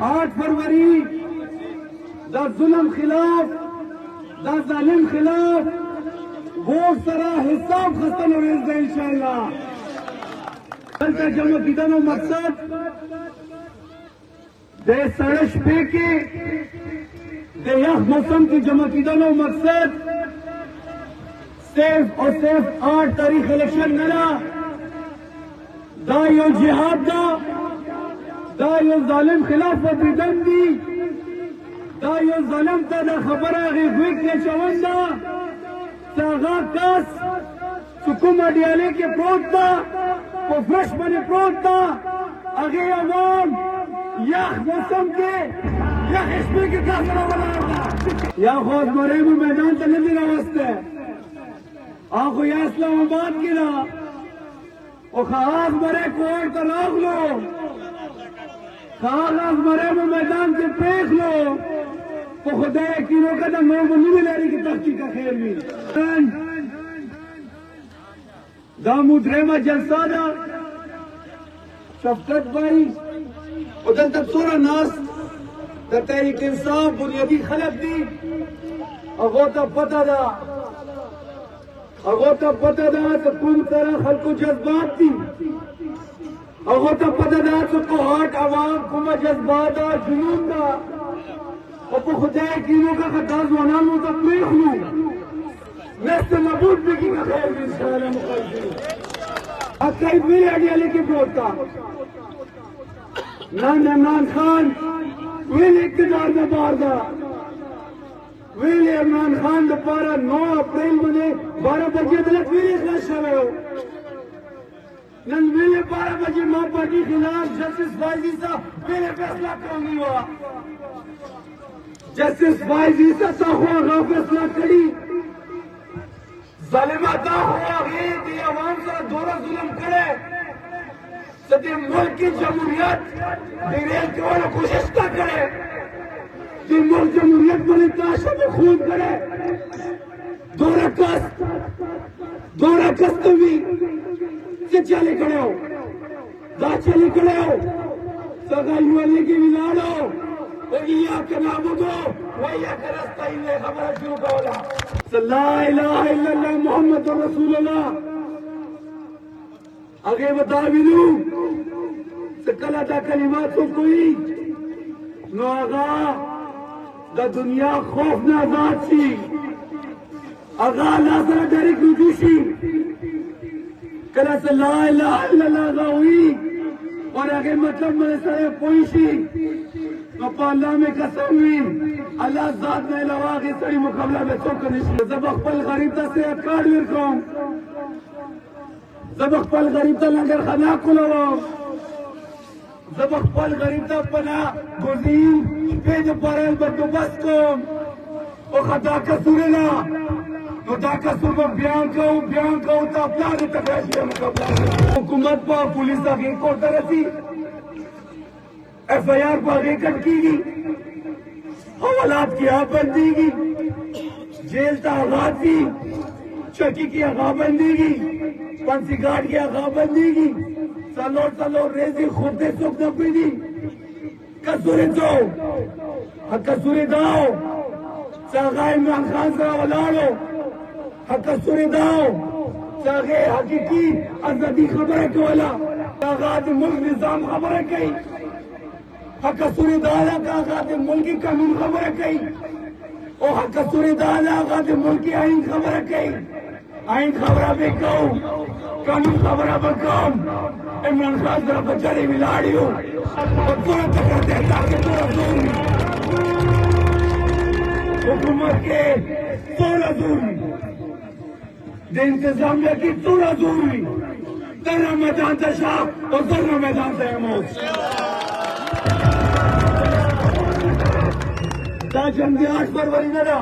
8 फरवरी दा जुल्म खिलाफ दा जालिम खिलाफ वोट सरा हिसाब खस्तन और इंशाअल्लाह कल का जमा किदनो मकसद दे सड़श पे के दे यह मौसम की जमा किदनो मकसद सिर्फ और सिर्फ 8 तारीख इलेक्शन नरा दा यो जिहाद दा यो जालिम खिलाफ बदंदी दा यो जालिम ता दा खबर आगे के चवंदा सागा कस सुकुम अडियाले के प्रोता वो फ्रेश बने प्रोता आगे अवाम यह मौसम के यह इसमें के काफला वाला या खुद मरे में मैदान चले दिला वास्ते आखो या इस्लामाबाद की ना और खास मरे कोर्ट तलाक लो खास मरे में मैदान के पेश लो तो खुदा किलो का तो मैं नहीं मिलेगी की तख्ती का खेल भी दामूद रेमा जलसादा शफकत भाई उधर तक सोरा नास तहरीक इंसाफ बुनियादी खलक दी अगोता पता था अगोता पता था तो पूरी तरह खल को जज्बात थी अगोता पता था तो कोहाट आवाम कुमा जज्बात और जुनून था और खुदा किलो का खदास वनान वो तक मैं हूँ नस्त नबूद भी की खैर इंशाअल्लाह मुकद्दर अकई मेरे अडियाले के बोलता ना इमरान खान वेल इक़्तिदार में बारदा वेल इमरान खान दोपहर 9 अप्रैल मने 12 बजे तक वेल इखलास शवे हो नन वेल 12 बजे मां पार्टी खिलाफ जस्टिस फायजी साहब वेल फैसला करूंगी हुआ जस्टिस फायजी साहब हुआ फैसला करी जालिमा दा हुआ ये दी आवाम से दोरा जुल्म करे सदी मुल्क की जमहूरियत दिरेल के वाला कोशिश ना करे कि मुल्क जमहूरियत बने ताशा में खून करे दोरा कस भी से चले खड़े हो दा चले खड़े हो सगाई वाले की मिलाड़ो वहिया के नाबुदो वहिया के रास्ता इन्हें खबर शुरू करोला ला इलाहा इल्लल्लाह मुहम्मद रसूलुल्लाह आगे बता भी दू सकला दा कलिमात तो कोई नो आगा दा दुनिया खौफ न आजाद सी आगा लाजरा डरिक रुजूशी कला से ला इलाहा इल्लल्लाह गावी और आगे मतलब मेरे सारे पोईशी अल्लाह में कसम हुई अल्लाह जात ने लवा के सही मुकाबला में तो कनिश सबक पल गरीबता से अकाड विरकम सबक पल गरीबता लंगर खाना कुलवा सबक पल गरीबता पना गुजीन पेज परल बंदोबस्त को ओ खता कसूरना तो दा कसूर को बयान को तो अपना ने तकराशी मुकाबला हुकूमत पर पुलिस आगे को तरसी FIR पर आगे कट की गई हवालात की आबंदी की जेल का आगाज की चौकी की आगाबंदी की पंसी गार्ड की आगाबंदी की सालो रेजी खुदे सुख नपी कसूरे दो कसूरे दाओ चागा इमरान खान से वलाड़ो कसूरे दाओ चागे हकीकी आजादी खबर के वाला चागा मुल्क निजाम खबर कही हकसूरी दाला का आगाद मुल्की कानून खबर कही और हकसूरी दाला आगाद मुल्की आइन खबर कही आइन खबर भी कहूँ कानून खबर बकाम इमरान खान जरा बचारे मिलाड़ी हो और पूरा तक देता के पूरा दूर हुकूमत के पूरा दूर दे इंतजामिया की पूरा दूर दर्रा मैदान दशा और दर्रा मैदान तयमोस दा जंग 8 फरवरी नरा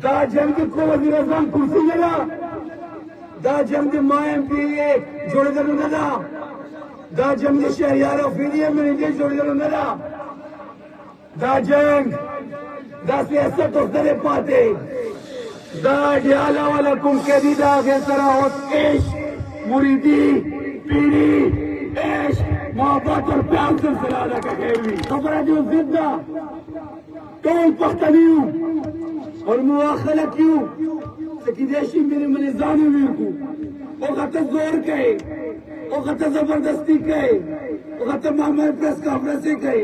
दा जंग को वजीर आजम कुर्सी नरा दा जंग मां MPA जोड़े दलो नरा दा जंग शहरियार ऑफिनियम में जोड़े दलो नरा दा जंग दा सियासत उधरे पाते दा डियाला वाला कुम के दी दा के तरह होत इश्क मुरीदी पीरी इश्क मोहब्बत और प्यार से सिलसिला का खेल खबर है जो जिद्दा कौन पख्तनी और मुआखला क्यों सकीदेशी मेरे मने जाने मेरे को वो खत जोर कहे वो खत जबरदस्ती कहे वो खत मामा प्रेस कॉन्फ्रेंस से कहे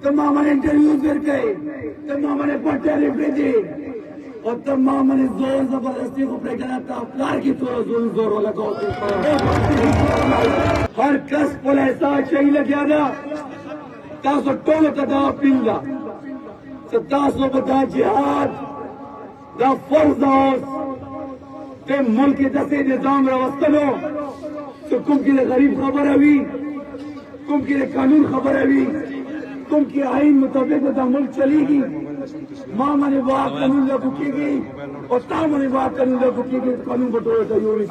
तो मामा ने इंटरव्यू फिर कहे तो मामा ने पट्टे भेजे और तब मामा ने जोर जबरदस्ती को प्रेगना था प्यार की थोड़ा जोर वाला को हर कस पल ऐसा चाहिए लग्या ना तासो टोल कदा पिंगा तासो बता जिहाद दा फर्ज ते मुल्क दसे निजाम रवस्तनो तो कुम की गरीब खबर अभी कुम की कानून खबर अभी कुम की आइन मुताबिक दा मुल्क चलेगी माँ मने बात कानून लागू की गई और ता मने बात कानून लागू की गई कानून बटोरे था यूं नहीं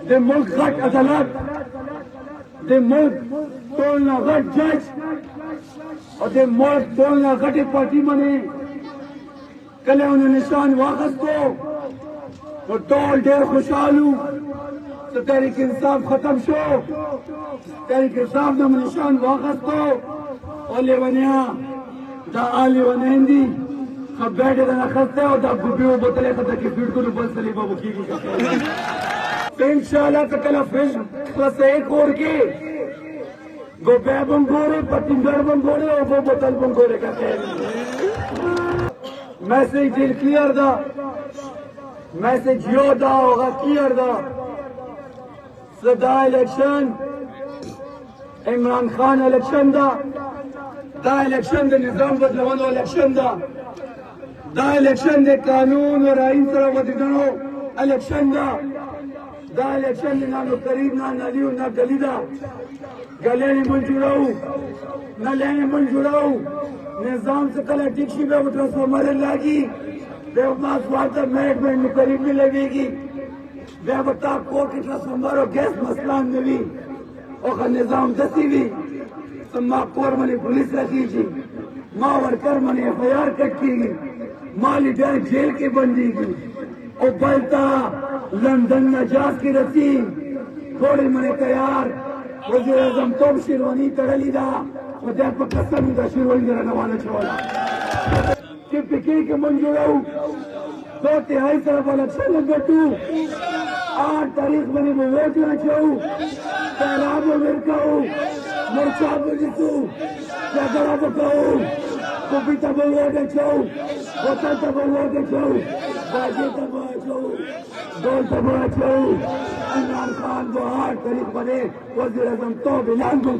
दे मुल्क घट अदालत दे मुल्क तोड़ना घट जज और दे मुल्क तोड़ना घटे पार्टी मने कले उन्हें निशान वाकस को तो टोल ढेर खुशहालू तो तहरीक इंसाफ खत्म शो तहरीक इंसाफ ने निशान वाकस को ओले बनिया दा आली वनेंदी सब बैठे दा खस्ते और दा गुबियो बोतले खता की फीड को बस सलीबा बुकी की तो इंशाल्लाह तकला फिश प्लस एक और के गो बेबंगोरे पतिंगड़ बंगोरे और वो बोतल बंगोरे कहते हैं मैसेज दिल क्लियर दा मैसेज यो दा होगा क्लियर दा सदा इलेक्शन इमरान खान इलेक्शन दा इलेक्शन दे निजाम बदलवानो इलेक्शन दा इलेक्शन दे कानून और आइन तरह बदलनो इलेक्शन दा इलेक्शन दे ना करीब ना नलियो ना गलीदा गले नहीं मंजूराऊ न लेने मंजूराऊ निजाम से कल टिक्सी पे ट्रांसफॉर्मर लागी बेवमास वाटर मैनेजमेंट में करीब में लगेगी बेवता कोर्ट की ट्रांसफॉर्मर और गैस मसला मिली और निजाम दसी भी सम्मा कोर मनी पुलिस रखी थी माँ वर्कर मनी एफआईआर कट की माँ लीडर जेल के बंदी की और बलता लंदन में जास की रसी थोड़ी मने तैयार वजीर आजम तो शेरवानी तड़लीदा और कसम का शेरवानी जरा नवाना छोड़ा कि पिके के मंजूर हो 2/3 तरफ इलेक्शन गट्टू 8 तारीख मनी वो वोट रचाऊ तैराब मिरकाऊ मोर्चा बुझतू जगरा बकाऊ कविता वोट रचाऊ होता तब वोट रचाऊ बाजे तब रचाऊ दौड़ तब रचाऊ इमरान खान वो 8 तारीख बने वजीर आजम तो बिलान को